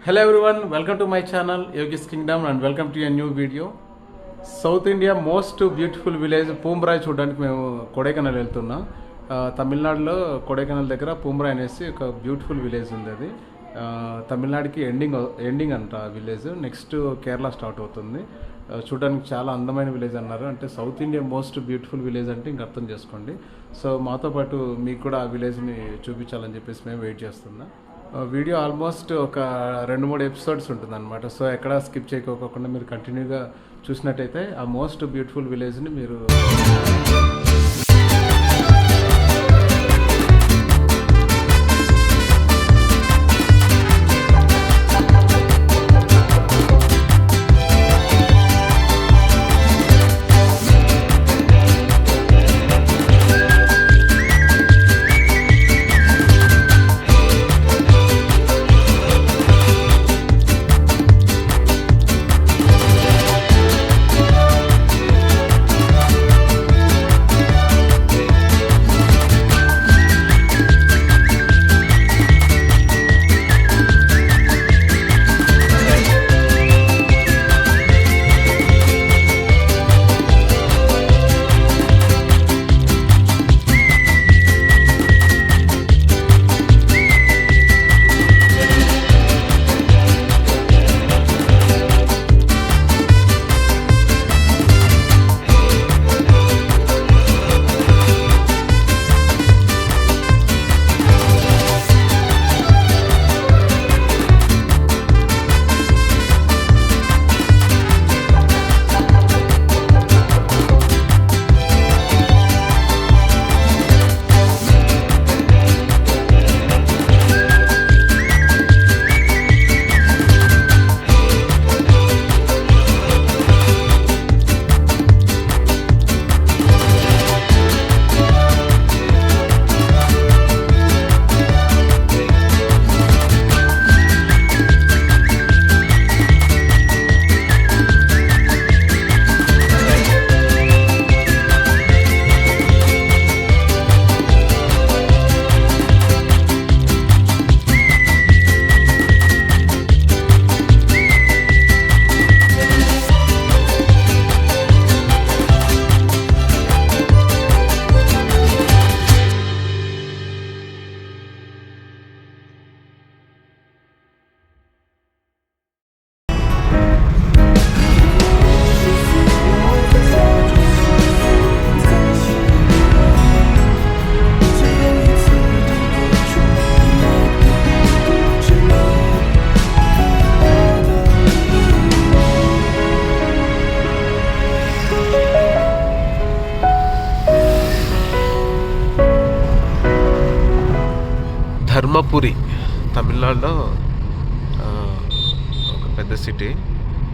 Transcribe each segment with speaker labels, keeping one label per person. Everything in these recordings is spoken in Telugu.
Speaker 1: Hello everyone, welcome to my channel Yogi's Kingdom and welcome to a new video. South India most beautiful village Poombarai చూడడానికి మేము కొడైకెనాల్ వెళ్తున్నాం. తమిళనాడులో కొడైకెనాల్ దగ్గర పూంబ్రాయ్ అనేసి ఒక బ్యూటిఫుల్ విలేజ్ ఉంది. అది తమిళనాడుకి ఎండింగ్ అంట విలేజ్. నెక్స్ట్ కేరళ స్టార్ట్ అవుతుంది. చూడడానికి చాలా అందమైన విలేజ్ అన్నారు. అంటే south India most beautiful village అంటే ఇంక అర్థం చేసుకోండి. సో మాతో పాటు మీకు కూడా ఆ విలేజ్ని చూపించాలని చెప్పేసి మేము వెయిట్ చేస్తున్నాం. వీడియో ఆల్మోస్ట్ ఒక 2-3 ఎపిసోడ్స్ ఉంటుంది అనమాట. సో ఎక్కడ స్కిప్ చేయకోకుండా మీరు కంటిన్యూగా చూసినట్టయితే ఆ మోస్ట్ బ్యూటిఫుల్ విలేజ్ని మీరు ధర్మపురి తమిళనాడులో ఒక పెద్ద సిటీ.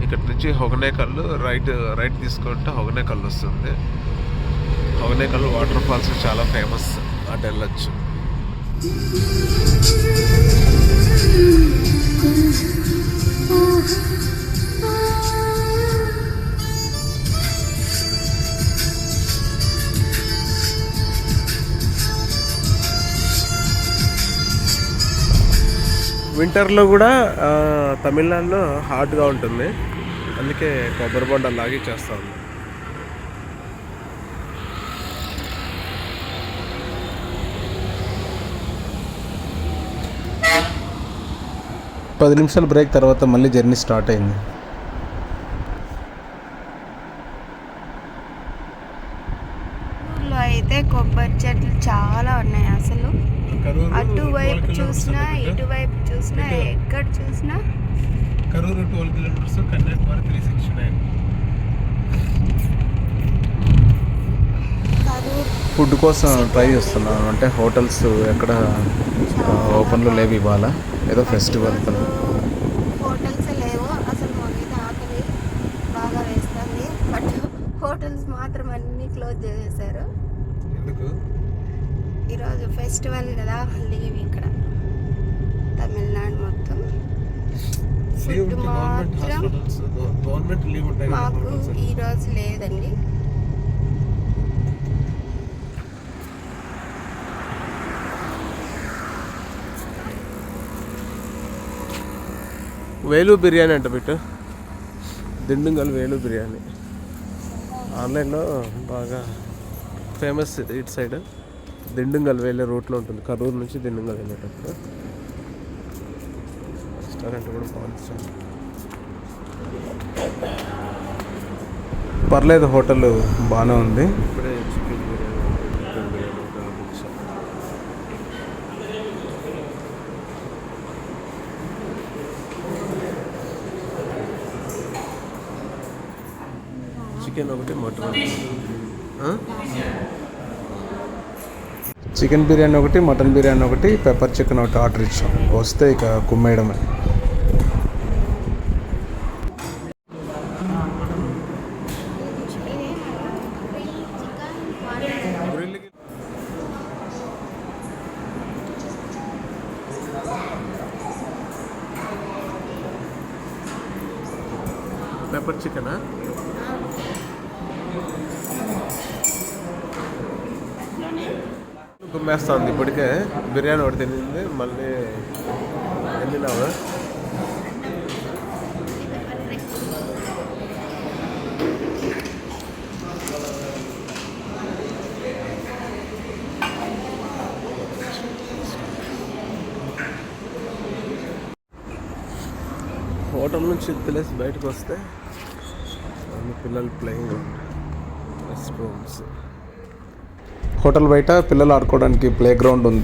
Speaker 1: ఇక్కడ నుంచి హొగనేకల్ రైట్ తీసుకుంటే హొగనేకల్ వస్తుంది. హొగనేకల్ వాటర్ ఫాల్స్ చాలా ఫేమస్, అటు వెళ్ళొచ్చు. వింటర్లో కూడా తమిళనాడులో హాట్గా ఉంటుంది, అందుకే కొబ్బరి బొండ లాగి చేస్తూ ఉంది. పది నిమిషాల బ్రేక్ తర్వాత మళ్ళీ జర్నీ స్టార్ట్ అయింది.
Speaker 2: ఊర్లో అయితే కొబ్బరి చెట్లు చాలా ఉన్నాయి. అసలు అటువైపు చూసినా ఇటువైపు చూసినా ఎక్కడ చూసినా.
Speaker 1: కరూరు 12 కిలోమీటర్స్, కన్యాకుమారి 369. ఫుడ్ కోసం ట్రై చేస్తున్నాను. అంటే హోటల్స్ ఎక్కడ ఓపెన్లో లేవు ఇవాళ, ఏదో ఫెస్టివల్ కదా.
Speaker 2: హోటల్స్ లేవు అసలు. మాకైతే ఆకలి బాగా వేస్తుంది, బట్ హోటల్స్ మాత్రం అన్నీ క్లోజ్ చేసేసారు.
Speaker 1: ఎందుకు?
Speaker 2: ఈరోజు ఫెస్టివల్ కదా, లీవ్ ఇక్కడ తమిళనాడు మొత్తం. ఫుడ్ మాత్రం మాకు ఈరోజు లేదండి.
Speaker 1: వేలు బిర్యానీ అంట బిట్టు, దిండుగల్ వేలు బిర్యానీ ఆన్లైన్లో బాగా ఫేమస్ ఇటు సైడ్. దిండుగల్ వెళ్ళే రూట్లో ఉంటుంది, కరూరు నుంచి దిండుగల్ వెళ్ళేటప్పుడు. రెస్టారెంట్ కూడా బాగుంది, పర్లేదు, హోటల్ బాగానే ఉంది. ఇప్పుడే చికెన్ బిర్యానీ చికెన్ ఒకటి, మటన్, చికెన్ బిర్యానీ ఒకటి, మటన్ బిర్యానీ ఒకటి, పెప్పర్ చికెన్ ఒకటి ఆర్డర్ ఇచ్చాం. వస్తే ఇక కుమ్మేయడమే. పెప్పర్ చికెనా? గుమ్మేస్తుంది ఇప్పటికే. బిర్యానీ ఒకటి తినింది, మళ్ళీ వెళ్ళినావా? హోటల్ నుంచి తెలిసి బయటకు వస్తే అన్ని పిల్లలు ప్లేయింగ్ రెస్ట్ రూమ్స్. హోటల్ బయట పిల్లలు ఆడుకోవడానికి ప్లే గ్రౌండ్ ఉంది.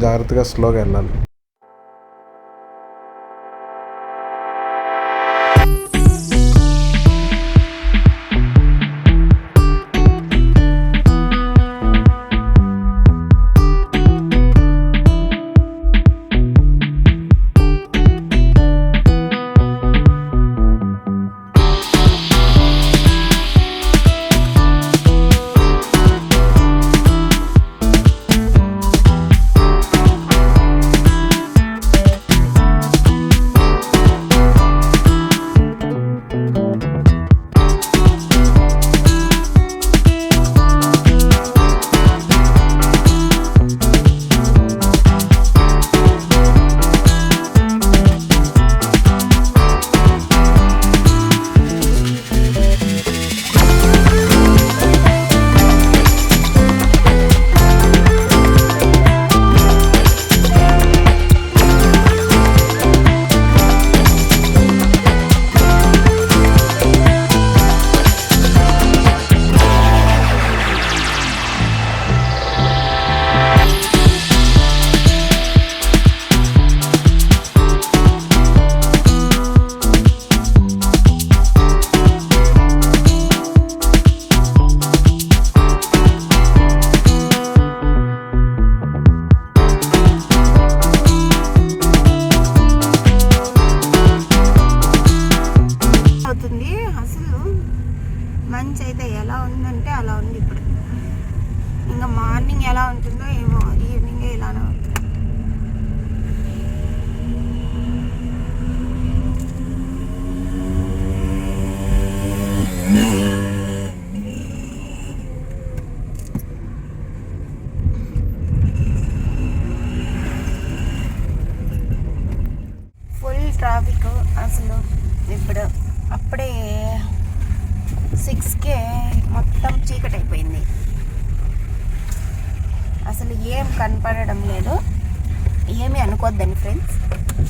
Speaker 1: జాగ్రత్తగా స్లోగా వెళ్ళాలి.
Speaker 2: ఎలా ఉందంటే అలా ఉంది ఇప్పుడు. ఇంకా మార్నింగ్ ఎలా ఉంటుందో ఏమో, ఈవినింగ్ ఇలానే ఉంది. ఫుల్ ట్రాఫిక్ అసలు. ఇప్పుడు అప్పుడే 6కే మొత్తం చీకటి అయిపోయింది. అసలు ఏం కనపడడం లేదు. ఏమీ అనుకోద్దని ఫ్రెండ్స్,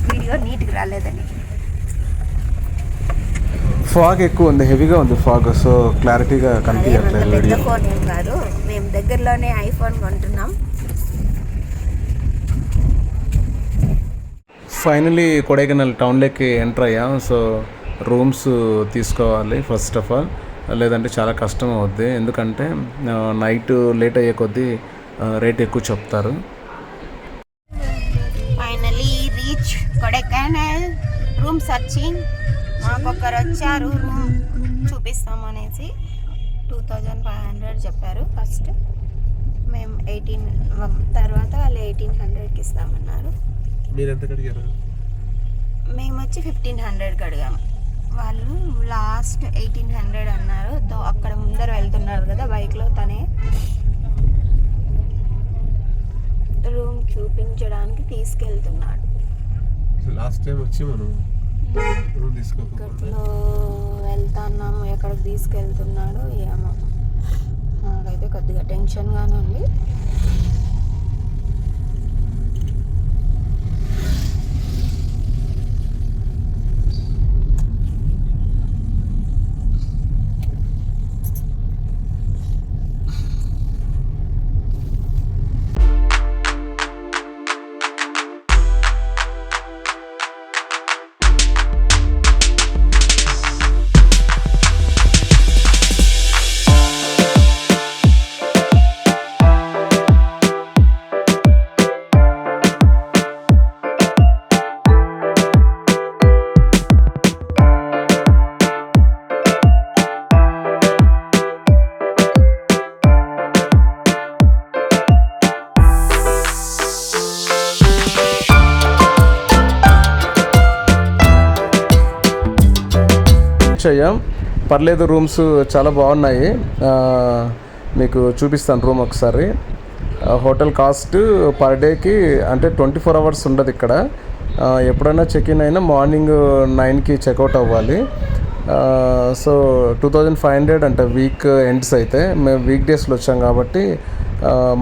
Speaker 2: వీడియో నీట్గా రాలేదని.
Speaker 1: ఫాగ్ ఎక్కువ ఉంది, హెవీగా ఉంది ఫాగ్, సో క్లారిటీగా కనిపించట్లేదు
Speaker 2: పెద్ద
Speaker 1: వీడియో.
Speaker 2: ఫోన్ ఏం కాదు, మేము దగ్గరలోనే ఐఫోన్ కొంటున్నాం.
Speaker 1: ఫైనలీ కొడైకెనాల్ టౌన్లోకి ఎంటర్ అయ్యాం. సో రూమ్స్ తీసుకోవాలి ఫస్ట్ ఆఫ్ ఆల్, లేదంటే చాలా కష్టం అవుద్ది. ఎందుకంటే నైట్ లేట్ అయ్యే కొద్దీ రేట్ ఎక్కువ చెప్తారు.
Speaker 2: Finally reach Kodaikanal. Room searching. మాకు ఒకరు వచ్చారు రూమ్ చూపిస్తామనేసి. 2500 చెప్పారు ఫస్ట్. మేము 18 తర్వాత వాళ్ళు 1800కి ఇస్తామన్నారు.
Speaker 1: మీరు ఎంత అడిగారు?
Speaker 2: మేము వచ్చి 1500కి అడిగాము. వాళ్ళు లాస్ట్ 1800 అన్నారు. అక్కడ ముందర వెళ్తున్నారు కదా బైక్లో, తనే రూమ్ చూపించడానికి తీసుకెళ్తున్నాడు.
Speaker 1: లాస్ట్ టైం వచ్చి మనం రూమ్ తీసుకోకుండా
Speaker 2: వెళ్తున్నాము, ఎక్కడికి తీసుకెళ్తున్నాడు ఏమో. నాకైతే కొద్దిగా టెన్షన్గానే ఉంది.
Speaker 1: అయ్యాం. పర్లేదు, రూమ్స్ చాలా బాగున్నాయి. మీకు చూపిస్తాను రూమ్ ఒకసారి. హోటల్ కాస్ట్ పర్ డేకి అంటే 24 hours ఉండదు ఇక్కడ. ఎప్పుడైనా చెక్ ఇన్ అయినా మార్నింగ్ 9కి చెక్అవుట్ అవ్వాలి. సో 2500 అంట వీక్ ఎండ్స్ అయితే. మేము వీక్ డేస్లో వచ్చాం కాబట్టి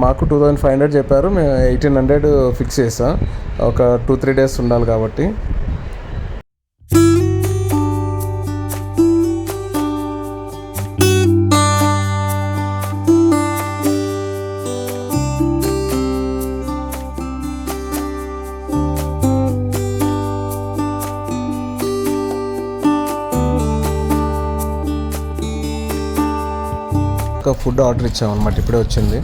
Speaker 1: మాకు 2500 చెప్పారు. మేము 1800 ఫిక్స్ చేసాం. ఒక 2-3 days ఉండాలి కాబట్టి. ఒక ఫుడ్ ఆర్డర్ ఇచ్చామన్నమాట, ఇప్పుడే వచ్చింది.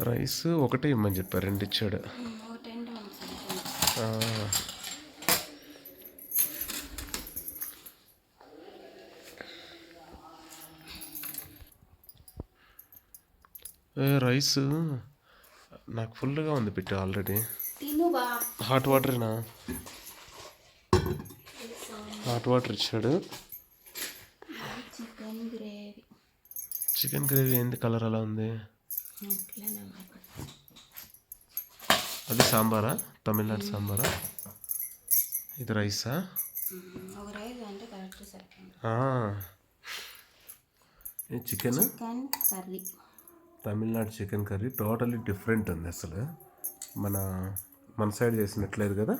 Speaker 1: రైస్ ఒకటే ఇమ్మని చెప్పారు, 2 ఇచ్చాడు. రైస్ నాకు ఫుల్గా ఉంది పిట్ట ఆల్రెడీ. హాట్ వాటరేనా? హాట్ వాటర్ ఇచ్చాడు. చికెన్ గ్రేవీ ఏంది కలర్ అలా ఉంది? అది సాంబారా? తమిళనాడు సాంబారా? ఇది రైసా? Chicken
Speaker 2: curry,
Speaker 1: Tamil Nadu chicken curry. Totally different ఉంది అసలు. మన సైడ్ చేసినట్లేదు కదా.